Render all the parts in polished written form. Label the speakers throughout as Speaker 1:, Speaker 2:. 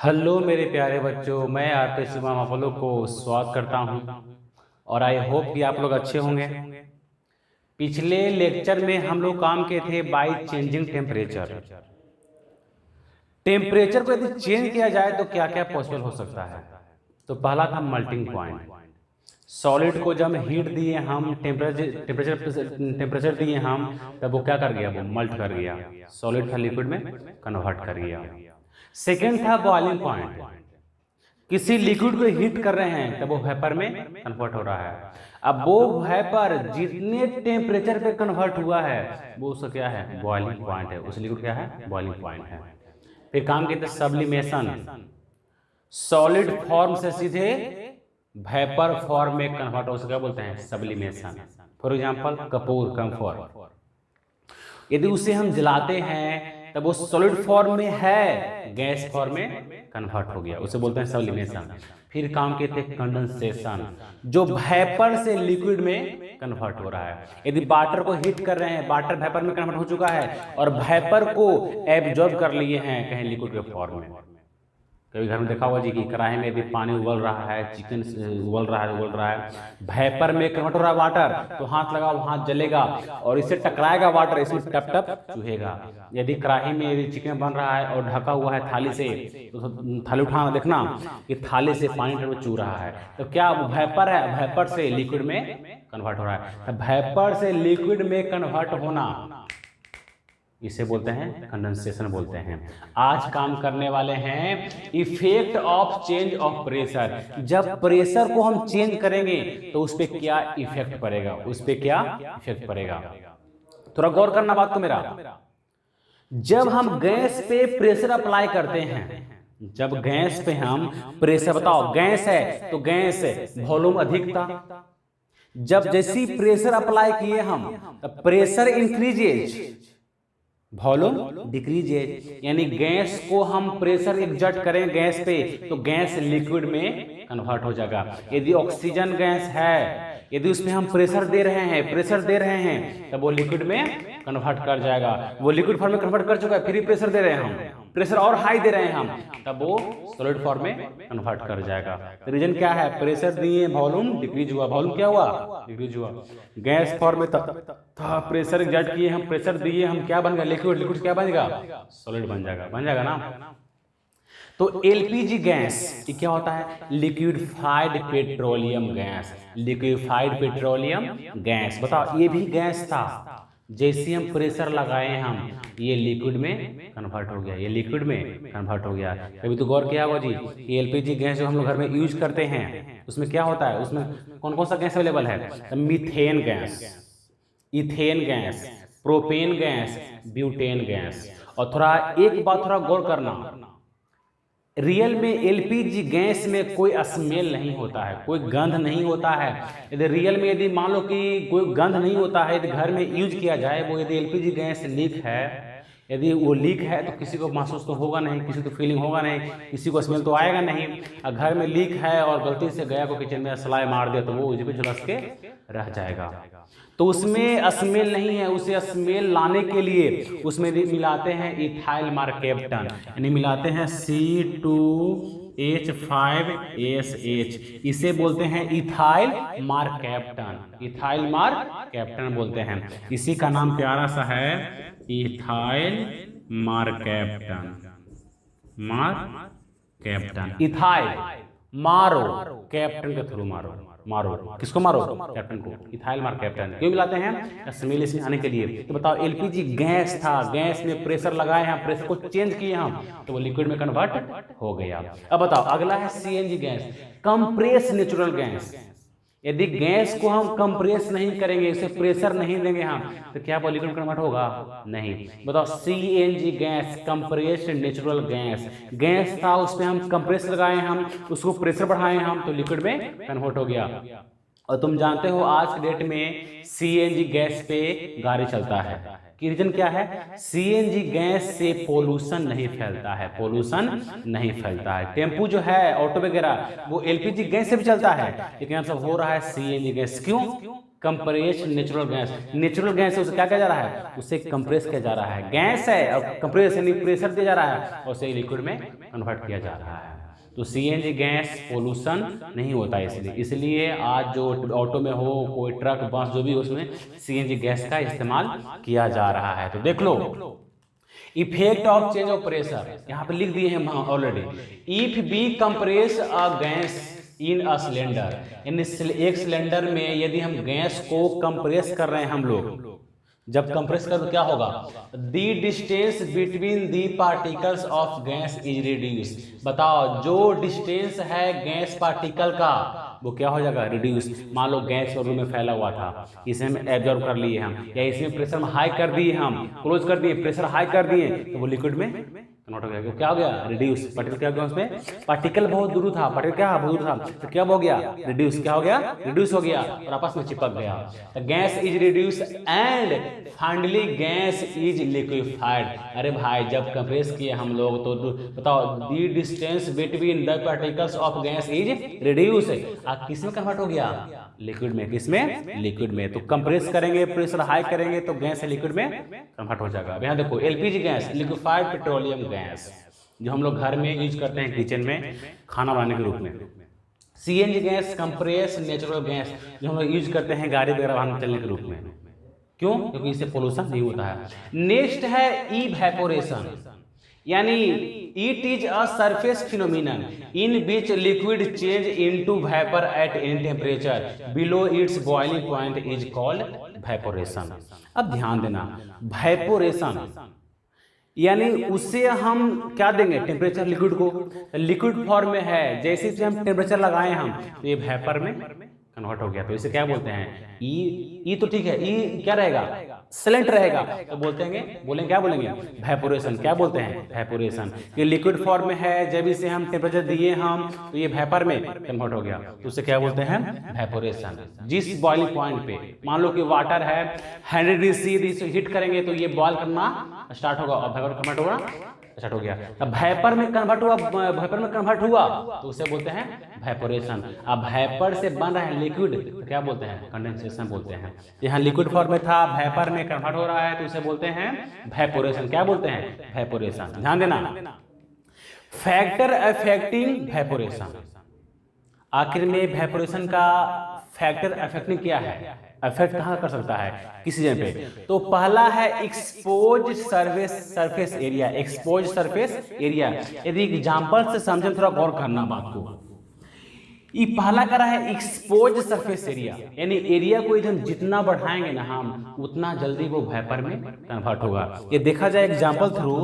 Speaker 1: Hello मेरे प्यारे बच्चों, मैं आपके शिवम आप लोग को स्वागत करता हूं और आई होप कि आप लोग अच्छे होंगे। पिछले लेक्चर में हम लोग काम किए थे बाय चेंजिंग टेम्परेचर। टेम्परेचर को यदि चेंज किया जाए तो क्या क्या पॉसिबल हो सकता है। तो पहला था मेल्टिंग पॉइंट। सॉलिड को जब हीट दिए हम, टेम्परेचर दिए हम, तब वो क्या कर गया, वो मल्ट कर गया, सॉलिड था लिक्विड में कन्वर्ट कर गया। सेकेंड था बॉइलिंग पॉइंट। किसी लिक्विड को हीट कर रहे हैं तब वो वेपर में कन्वर्ट हो रहा है। अब वो वेपर जितने टेम्परेचर पे कन्वर्ट हुआ है वो उसका क्या है, बॉइलिंग पॉइंट है। उस लिक्विड क्या है, बॉइलिंग पॉइंट है। फिर काम कहते हैं सब्लिमेशन। सॉलिड फॉर्म से सीधे वेपर फॉर्म में कन्वर्ट हो, क्या बोलते हैं, सब्लिमेशन। फॉर एग्जांपल कपूर, कैम्फर, यदि उसे हम जलाते हैं तब वो सॉलिड फॉर्म में है, गैस फॉर्म में कन्वर्ट हो गया, उसे बोलते हैं सब्लिमेशन। फिर काम कहते हैं कंडेंसेशन, जो वेपर से लिक्विड में कन्वर्ट हो रहा है। यदि वाटर को हीट कर रहे हैं, वाटर वेपर में कन्वर्ट हो चुका है और वेपर को एब्जॉर्ब कर लिए हैं कहीं लिक्विड के फॉर्म में। कभी घर में देखा होगा जी कि कढ़ाई में यदि पानी उबल रहा है, चिकन उबल रहा है, वेपर में कन्वर्ट हो रहा है वाटर, तो हाथ लगाओ, हाथ जलेगा और इससे टकराएगा वाटर, इसमें टप टप चूहेगा। यदि कढ़ाई में यदि चिकन बन रहा है और ढका हुआ है थाली से, तो थाली उठाना, देखना कि थाली से पानी चू रहा है, तो क्या वेपर है, वेपर से लिक्विड में कन्वर्ट हो रहा है। तो वेपर से लिक्विड में कन्वर्ट होना, इसे बोलते हैं कंडेंसेशन बोलते हैं। आज काम करने वाले हैं effect of change of pressure. जब प्रेशर को हम चेंज करेंगे तो उस पर क्या इफेक्ट पड़ेगा, उस पर क्या इफेक्ट पड़ेगा। थोड़ा गौर करना बात को मेरा। जब हम गैस पे प्रेशर अप्लाई करते हैं, जब गैस पे हम प्रेशर, बताओ गैस है तो गैस वॉल्यूम अधिक था, जब जैसी प्रेशर अप्लाई किए हम तब प्रेशर इंक्रीजेज, वॉल्यूम डिक्रीजेज। यानी गैस को हम प्रेशर एग्जर्ट करें गैस पे तो गैस लिक्विड में कन्वर्ट हो जाएगा। यदि ऑक्सीजन गैस है, यदि उसमें हम प्रेशर दे रहे हैं तब वो लिक्विड में कन्वर्ट कर जाएगा। वो लिक्विड फॉर्म में कन्वर्ट कर चुका है, फिर प्रेशर दे रहे हैं हम, प्रेशर और हाई दे रहे हैं हम, तब वो सॉलिड फॉर्म में कन्वर्ट कर जाएगा। रीजन क्या है, प्रेशर दिए, वॉल्यूम डिक्रीज हुआ, वॉल्यूम क्या हुआ, डिक्रीज हुआ। गैस फॉर्म में था, प्रेशर एग्जर्ट किए हम, प्रेशर दिए हम, क्या बन गया, लिक्विड, लिक्विड क्या बनेगा, सॉलिड बन जाएगा ना। तो एलपीजी गैस ये क्या होता है, liquefied petroleum gas, liquefied petroleum gas. बताओ ये भी गैस था, जैसे हम प्रेशर लगाए हम, ये लिक्विड में कन्वर्ट हो गया, ये लिक्विड में कन्वर्ट हो गया। कभी तो गौर किया होगा जी कि एलपीजी गैस जो हम लोग घर में यूज करते हैं उसमें क्या होता है, उसमें कौन कौन सा गैस अवेलेबल है, methane gas, ethane gas, propane gas, butane gas. और थोड़ा एक बात थोड़ा गौर करना, रियल में एलपीजी गैस में कोई स्मेल नहीं होता है, कोई गंध नहीं होता है। यदि रियल में यदि मान लो कि कोई गंध नहीं होता है, यदि घर में यूज किया जाए, वो यदि एलपीजी गैस लीक है, यदि वो लीक है तो किसी को महसूस तो होगा नहीं, किसी को फीलिंग होगा नहीं, किसी को स्मेल तो आएगा नहीं। और घर में लीक है और गलती से गया को किचन में सलाई मार दिया तो वो उस पर झुलस के रह जाएगा, तो उसमें स्मेल नहीं है। उसे स्मेल लाने के लिए उसमें मिलाते हैं इथाइल मार्केप्टन, यानी मिलाते हैं C2H5SH, इसे बोलते हैं इथाइल मार्केप्टन, इथाइल मार्केप्टन बोलते हैं। इसी का नाम प्यारा सा है इथाइल मार्केप्टन, मार्केप्टन। इथाइल मारो, कैप्टन के थ्रू मारो, मारो किसको, मारो कैप्टन को। इथाइल मार कैप्टन क्यों मिलाते हैं, स्मेल इसमें आने के लिए। तो बताओ एलपीजी गैस था, गैस में प्रेशर लगाए हैं, प्रेशर को चेंज किए हम तो वो लिक्विड में कन्वर्ट हो गया। अब बताओ अगला है CNG gas, compress natural gas. यदि गैस को हम कंप्रेस नहीं करेंगे, इसे प्रेशर नहीं देंगे हम, तो क्या वो लिक्विड कन्वर्ट होगा, नहीं। बताओ CNG gas, compressed natural gas, gas था उस पर हम कंप्रेस लगाए हम, उसको प्रेशर बढ़ाए हम तो लिक्विड में कन्वर्ट हो गया। और तुम जानते हो आज के डेट में सीएनजी गैस पे गाड़ी चलता है, कि रीजन क्या है, सीएनजी गैस से पोल्यूशन नहीं फैलता है, पोल्यूशन नहीं फैलता है। टेम्पू जो है, ऑटो वगैरह, वो एलपीजी गैस से भी चलता है, लेकिन अब सब हो रहा है सीएनजी गैस। क्यों, compress natural gas. Natural gas उसे क्या किया जा रहा है, उसे कंप्रेस किया जा रहा है, गैस है और कंप्रेस यानी प्रेशर दिया जा रहा है और उसे लिक्विड में कन्वर्ट किया जा रहा है। तो सीएनजी गैस पोल्यूशन नहीं होता है, इसलिए आज जो ऑटो में हो, कोई ट्रक बस जो भी हो, उसमें सीएनजी गैस का इस्तेमाल किया जा रहा है। तो देख लो effect of change of pressure यहाँ पे लिख दिए हैं already. If we compress a gas in a cylinder, यानी एक सिलेंडर में यदि हम गैस को कंप्रेस कर रहे हैं हम लोग, जब कंप्रेस कर तो क्या होगा, दी distance between the particles of gas is reduce. बताओ जो डिस्टेंस है गैस पार्टिकल का वो क्या हो जाएगा, रिड्यूस। मान लो गैस रूम में फैला हुआ था, इसे हम एब्जॉर्ब कर लिए हम, या इसमें प्रेशर हम हाई कर दिए, हम क्लोज कर दिए, प्रेशर हाई कर दिए तो वो लिक्विड में कन्वर्ट हो गया। क्या हो गया, रिड्यूस। पार्टिकल क्या हो गया, उसमें पार्टिकल बहुत दूर था, पार्टिकल क्या बहुत दूर था तो क्या हो गया, रिड्यूस। क्या हो गया, रिड्यूस हो गया और आपस में चिपक गया। Gas is reduce and finally gas is liquefied. अरे भाई जब कंप्रेस किए हम लोग तो बताओ दी distance between the particles of gas is reduce, किस में कन्वर्ट हो गया, लिक्विड में। किस में, लिक्विड में। तो कंप्रेस करेंगे, प्रेशर हाई करेंगे तो गैस से लिक्विड में कन्वर्ट हो जाएगा। यहाँ देखो LPG gas, liquefied petroleum gas, जो हम लोग घर में यूज करते हैं किचन में खाना बनाने के रूप में। CNG gas compress natural gas, जो हम लोग यूज करते हैं गाड़ी वगैरह वाहन चलने के रूप में। क्यों, क्योंकि इससे पोल्यूशन नहीं होता है। नेक्स्ट है इवेपोरेशन, यानी it is a surface phenomenon in which liquid change into vapour at any temperature below it's boiling point is called evaporation. अब ध्यान देना, वेपोरेशन यानी उससे हम क्या देंगे, टेम्परेचर लिक्विड को, लिक्विड फॉर्म में है, जैसे ही हम टेम्परेचर लगाए हम तो ये वेपर में कन्वर्ट हो गया। तो इसे क्या बोलते हैं, ई तो ठीक है, ई क्या रहेगा, सिलेंट रहेगा, तो बोलेंगे क्या बोलेंगे, वेपोरेशन। क्या बोलते हैं, वेपोरेशन। ये लिक्विड फॉर्म में है, जब इसे हम टेम्परेचर दिए हम तो ये वेपर में कन्वर्ट हो गया, तो उसे क्या बोलते हैं, वेपोरेशन। जिस बॉइलिंग पॉइंट पे मान लो कि वाटर है 100 डिग्री सी, इसे हीट करेंगे तो ये बॉयल करना स्टार्ट होगा और वेपर कन्वर्ट होगा स्टार्ट हो गया। अब वेपर में कन्वर्ट हुआ, वेपर में कन्वर्ट हुआ तो उसे बोलते हैं वेपोरेशन। अब वेपर से बन रहा है लिक्विड तो क्या बोलते हैं, कंडेंसेशन बोलते हैं। यहाँ लिक्विड फॉर्म में था, वेपर में कन्वर्ट हो रहा है तो उसे बोलते हैं वेपोरेशन। क्या बोलते हैं, वेपोरेशन। ध्यान देना, फैक्टर अफेक्टिंग वेपोरेशन। आखिर में वेपोरेशन का फैक्टर अफेक्टिंग क्या है, अफेक्ट कहाँ कर सकता है, किसी जगह पे। तो पहला है expose surface area, expose surface area. यदि एग्जांपल से समझे थोड़ा गौर करना बात को। ये पहला करा है एक्सपोज सरफेस एरिया, यानी एरिया को हम जितना बढ़ाएंगे ना हम उतना जल्दी वो वेपर में कन्वर्ट होगा। ये देखा जाए एग्जांपल थ्रू,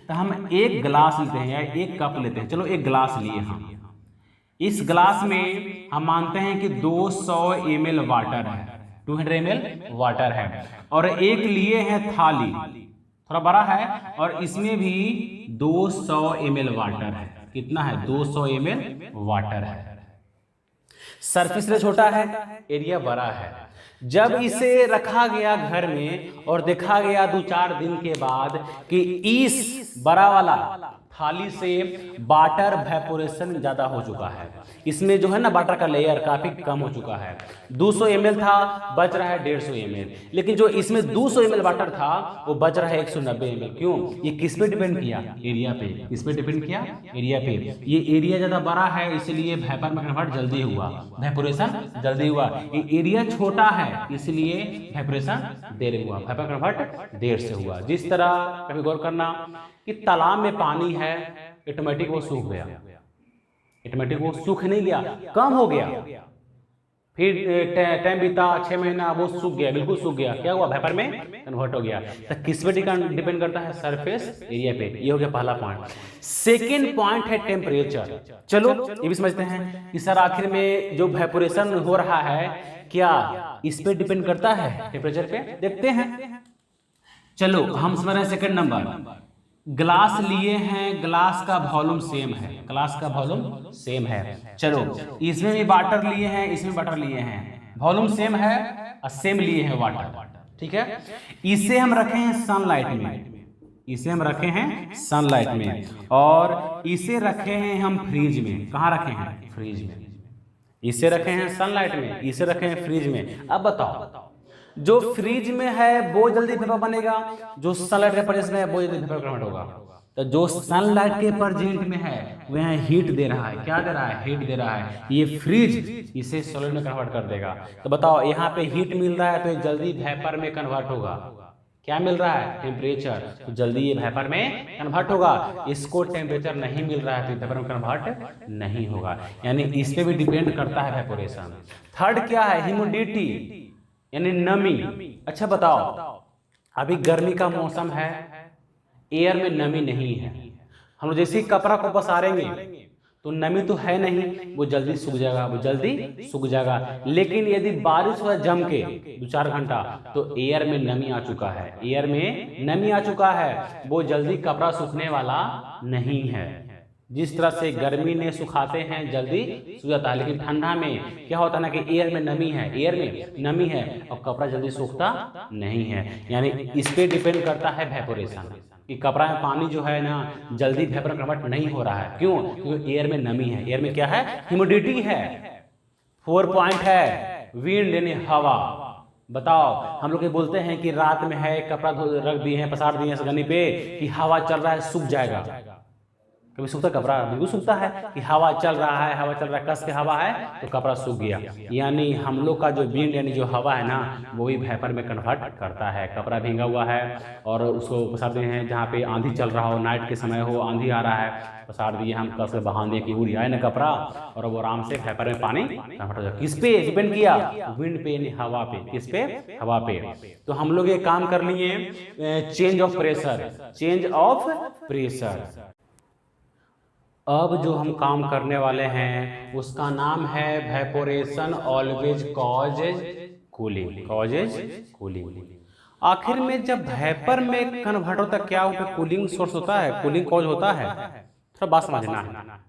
Speaker 1: तो हम एक गिलास लेते हैं या एक कप लेते हैं, चलो एक गिलास लिए हम, इस गिलास में हम मानते हैं कि 200 ml वाटर है, 200 ml वाटर है, और एक लिए हैं थाली, थोड़ा बड़ा है, और इसमें भी 200 ml वाटर है। कितना है, 200 ml वाटर है। सरफेस एरिया छोटा है, एरिया बड़ा है। जब इसे रखा गया घर में और देखा गया 2-4 दिन के बाद कि इस बड़ा वाला थाली से वाटर वेपोरेशन ज्यादा हो चुका है, इसमें जो है ना वाटर का लेयर काफी कम हो चुका है। 200 ml था, बच रहा है 150 ml, लेकिन जो इसमें 200 ml वाटर था वो बच रहा है 190 ml। क्यों, ये किस पे डिपेंड किया, एरिया पे। किस पे डिपेंड किया, एरिया पे। ये एरिया ज्यादा बड़ा है इसलिए वेपर में कन्वर्ट जल्दी हुआ, वेपोरेशन जल्दी हुआ। ये एरिया छोटा है इसलिए वेपोरेशन देर हुआ, वेपर कन्वर्ट देर से हुआ। जिस तरह कभी गौर करना कि तालाब में पानी है, ऑटोमेटिक वो सूख गया, ऑटोमेटिक वो सूख नहीं गया, कम हो गया, फिर टाइम बीता 6 महीना वो सूख गया, बिल्कुल सूख गया, क्या हुआ, वेपर में कन्वर्ट हो गया। तो किस पे डिपेंड करता है, सरफेस एरिया पे। ये हो गया पहला पॉइंट। सेकेंड पॉइंट है टेम्परेचर। चलो ये भी समझते हैं कि सर आखिर में जो वेपोरेशन हो रहा है क्या इस पे डिपेंड करता है, टेम्परेचर पे। देखते हैं, चलो हम समझ रहे हैं सेकेंड नंबर। ग्लास लिए हैं, ग्लास का वॉल्यूम सेम है, ग्लास का वॉल्यूम सेम है। चलो इसमें भी वाटर लिए हैं, इसमें वाटर लिए हैं, वॉल्यूम सेम है और सेम लिए हैं वाटर, ठीक है। इसे हम रखे हैं सनलाइट में, इसे हम रखे हैं सनलाइट में, और इसे रखे हैं हम फ्रिज में। कहाँ रखे हैं, फ्रिज में। इसे रखे हैं सनलाइट में, इसे रखे हैं फ्रिज में। अब बताओ जो फ्रिज में है वो जल्दी वेपर बनेगा, जो सनलाइट के प्रेजेंस में है वो जल्दी वेपर कन्वर्ट होगा। तो जो सनलाइट के प्रेजेंट में है वह हीट दे रहा है, क्या दे रहा है, हीट दे रहा है। ये फ्रिज इसे सॉलिड में कन्वर्ट कर देगा। तो बताओ यहाँ पे हीट मिल रहा है तो जल्दी वेपर में कन्वर्ट होगा। क्या मिल रहा है, टेम्परेचर, तो जल्दी ये वेपर में कन्वर्ट होगा। इसको टेम्परेचर नहीं मिल रहा है तो वेपर में कन्वर्ट नहीं होगा, यानी इस पे भी डिपेंड करता है वेपोरेशन। थर्ड क्या है, ह्यूमिडिटी यानी नमी। अच्छा बताओ अभी गर्मी का मौसम है, एयर में नमी नहीं है, हम लोग जैसे ही कपड़ा को पसारेंगे तो नमी तो है नहीं, वो जल्दी सूख जाएगा, वो जल्दी सूख जाएगा। लेकिन यदि बारिश हुआ जम के 2-4 घंटा तो एयर में नमी आ चुका है, एयर में नमी आ चुका है, वो जल्दी कपड़ा सूखने वाला नहीं है। जिस तरह से गर्मी में सुखाते हैं जल्दी सूख जाता है, लेकिन ठंडा में क्या होता है ना कि एयर में नमी है, एयर में नमी है और कपड़ा जल्दी सूखता नहीं है। यानी इस पे डिपेंड करता है वेपोरेशन कि कपड़ा में पानी जो है ना जल्दी वेपर कन्वर्ट नहीं हो रहा है। क्यों, क्योंकि एयर में नमी है, एयर में क्या है, ह्यूमिडिटी है। 4 पॉइंट है विंड यानी हवा। बताओ हम लोग ये बोलते हैं कि रात में है कपड़ा रख दिए हैं, पसार दिए हैं सगनी पे कि हवा चल रहा है सूख जाएगा। कभी सूखता कपड़ा, बिल्कुल सूखता है कि हवा चल रहा है, हवा चल रहा है, कस के हवा है तो कपड़ा सूख गया। यानी हम लोग का जो विंड यानी जो हवा है ना वो ही वेपर में कन्वर्ट करता है। कपड़ा भींगा हुआ है और उसको पसार दिए हैं, जहाँ पे आंधी चल रहा हो, नाइट के समय हो, आंधी आ रहा है, पसार दिए हम, कस के बहा दिए कि उड़ जाए ना कपड़ा और वो आराम से वेपर में पानी कन्वर्ट हो जाए। किस पे डिपेंड किया, विंड पे यानी हवा पे। किस पे, हवा पे। तो हम लोग ये काम कर लिए change of pressure, change of pressure. अब जो हम काम करने वाले हैं उसका नाम है evaporation always causes cooling, causes cooling. आखिर में जब वेपर में कन्वर्ट होता है क्या होता है, कूलिंग सोर्स होता है, कूलिंग कॉज होता है। थोड़ा बात समझना है।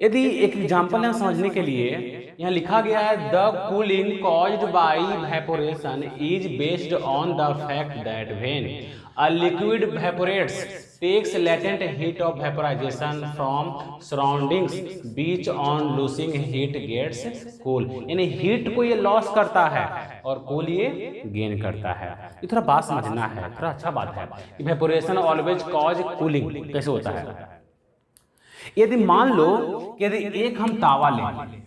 Speaker 1: यदि एक एग्जांपल है समझने के लिए, यहाँ लिखा गया है the cooling caused by evaporation is based on the fact that when a liquid evaporates takes latent heat of vaporization from surroundings beach on losing heat gets cool। यानी हीट को ये लॉस करता है और कूल ये gain करता है। ये थोड़ा बात समझना है, थोड़ा अच्छा बात है। इवेपोरेशन ऑलवेज कॉज कूलिंग कैसे होता है। यदि मान लो कि यदि एक हम तावा लें,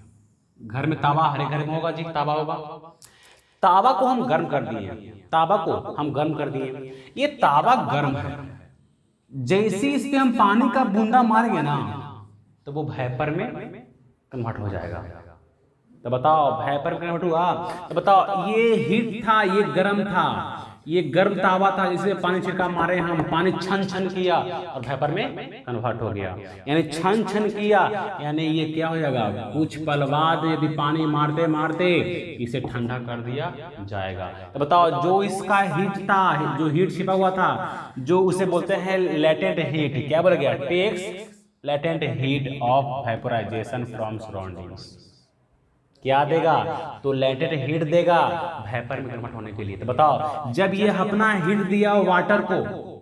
Speaker 1: घर में तावा हर एक घर में होगा जी, तावा होगा, तावा को हम गर्म कर दिए, तावा को हम गर्म कर दिए, ये तावा गर्म है, जैसे इस पे हम पानी का बूंदा मारेंगे ना तो वो वेपर में कन्वर्ट हो जाएगा। तो बताओ वेपर कन्वर्ट हुआ, तो बताओ ये हीट था, ये गर्म था, ये गर्म तावा था जिसमें पानी छिड़का मारे हम, पानी छन छन किया और वेपर में कन्वर्ट हो गया। यानी छन छन किया यानी ये क्या हो जाएगा, कुछ पल बाद यदि पानी मारते मारते इसे ठंडा कर दिया जाएगा। तो बताओ जो इसका हीट था, जो हीट छिपा हुआ था, जो उसे बोलते हैं लेटेंट हीट, क्या बोला गया, takes latent heat of vaporisation from surroundings. क्या देगा, तो लेटेंट हीट देगा वेपर में कन्वर्ट होने के लिए। तो बताओ जब ये अपना हीट दिया वाटर को,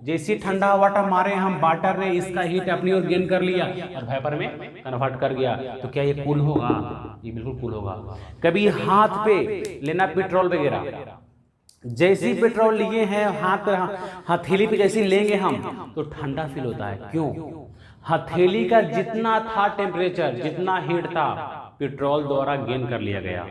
Speaker 1: जैसे ठंडा वाटर मारे हम, वाटर ने इसका हीट अपनी ओर गेन कर लिया और वेपर में कन्वर्ट कर गया, तो क्या ये कूल होगा, ये बिल्कुल कूल होगा। कभी हाथ पे लेना पेट्रोल वगैरह, जैसी पेट्रोल लिए हैं हाथ हथेली पे जैसी लेंगे हम तो ठंडा फील होता है। क्यों, हथेली का जितना था टेम्परेचर, जितना हीट था पेट्रोल द्वारा गेन कर लिया गया।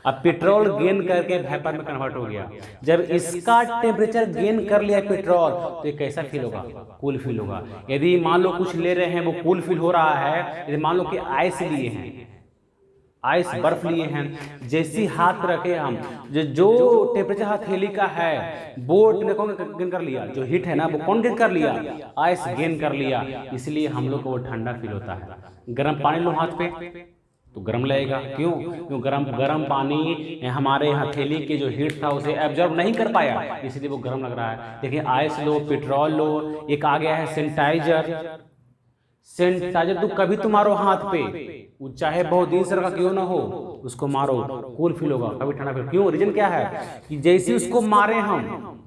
Speaker 1: अब पेट्रोल गेन करके वेपर में कन्वर्ट हो गया। जब इसका टेम्परेचर गेन कर लिया पेट्रोल तो ये कैसा फील होगा, कूल फील होगा। यदि मान लो कुछ ले रहे हैं वो कूल फील हो रहा है, यदि मान लो कि आइस लिए हैं, आइस बर्फ लिए हैं, जैसी हाथ रखे हम, जो टेम्परेचर हथेली का है वो कौन गेन कर लिया, जो हीट है ना वो कौन गेन कर लिया, आइस गेन कर लिया, इसलिए हम लोग को वो ठंडा फील होता है। गर्म पानी लो हाथ पे तो गर्म लगेगा। क्यों, क्यों गर्म पानी हमारे हथेली के जो हीट था उसे एब्जॉर्ब नहीं कर पाया, इसलिए वो गर्म लग रहा है। देखिए आइस लो, पेट्रोल लो, एक आ गया है सैनिटाइजर। सैनिटाइजर तो कभी तुम मारो हाथ पे, वो चाहे बहुत दिन से रखा क्यों ना हो, उसको मारो कूल फील होगा, कभी ठंडा फील। क्यों, रीजन क्या है कि जैसे उसको मारे हम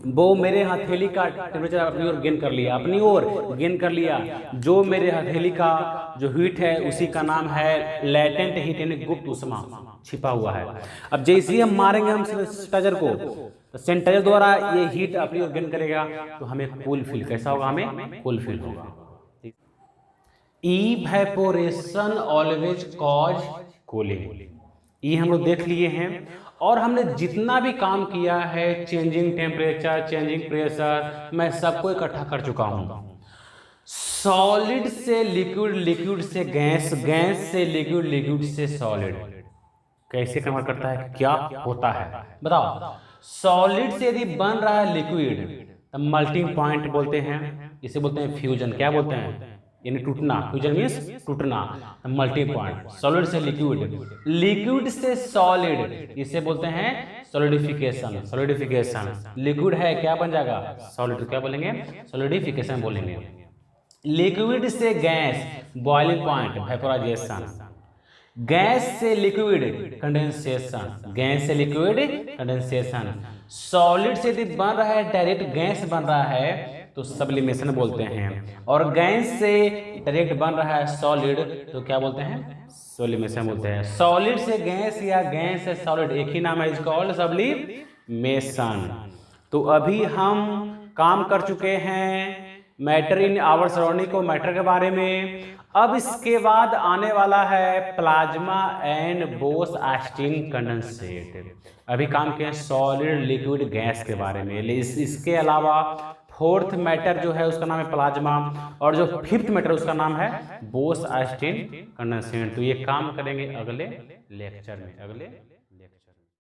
Speaker 1: वो मेरे हथेली का टेम्परेचर अपनी ओर गेन कर लिया, अपनी ओर गेन कर लिया। जो मेरे हथेली का जो हीट है उसी का नाम है लेटेंट हीट, यानी गुप्त ऊष्मा, छिपा हुआ है। अब जैसे ही हम मारेंगे हम सैनिटाइजर को, तो सैनिटाइजर द्वारा ये हीट अपनी ओर गेन करेगा, तो हमें कूल फील, कैसा होगा, हमें कूल फील होगा। इवेपोरेशन ऑलवेज कॉज कूलिंग, ये हम लोग देख लिए हैं। और हमने जितना भी काम किया है, चेंजिंग टेम्परेचर, चेंजिंग प्रेशर, मैं सबको इकट्ठा कर चुका हूं। सॉलिड से लिक्विड, लिक्विड से गैस, गैस से लिक्विड, लिक्विड से सॉलिड कैसे कन्वर्ट करता है, क्या होता है बताओ। सॉलिड से यदि बन रहा है लिक्विड, तो मेल्टिंग पॉइंट बोलते हैं, इसे बोलते हैं फ्यूजन। क्या बोलते हैं, यानी टूटना, फ्यूजन मींस टूटना, मेल्टिंग पॉइंट। सॉलिड से लिक्विड, लिक्विड से सॉलिड, इसे बोलते हैं सॉलिडिफिकेशन। सॉलिडिफिकेशन, लिक्विड है क्या बन जाएगा, सॉलिड, क्या बोलेंगे, सॉलिडिफिकेशन बोलेंगे। लिक्विड से gas, boiling point, vaporisation. Gas से लिक्विड, कंडेंसेशन, गैस से लिक्विड, कंडेंसेशन। सॉलिड से यदि बन रहा है, डायरेक्ट गैस बन रहा है, तो सब्लिमेशन बोलते हैं। और गैस से डायरेक्ट बन रहा है सॉलिड, तो क्या बोलते हैं, सब्लिमेशन बोलते हैं। सॉलिड से गैस या गैस से सॉलिड एक ही नाम है, इज कॉल्ड सब्लिमेशन। तो अभी हम काम कर चुके हैं मैटर इन आवर सराउंडिंग को, मैटर के बारे में। अब इसके बाद आने वाला है प्लाज्मा एंड बोस-आइंस्टीन कंडेंसेट। अभी काम किया सॉलिड, लिक्विड, गैस के बारे में। इसके अलावा फोर्थ मैटर जो है उसका नाम है प्लाज्मा, और जो फिफ्थ मैटर उसका नाम है बोस-आइंस्टीन कंडेंसेट। तो ये काम करेंगे अगले लेक्चर में, अगले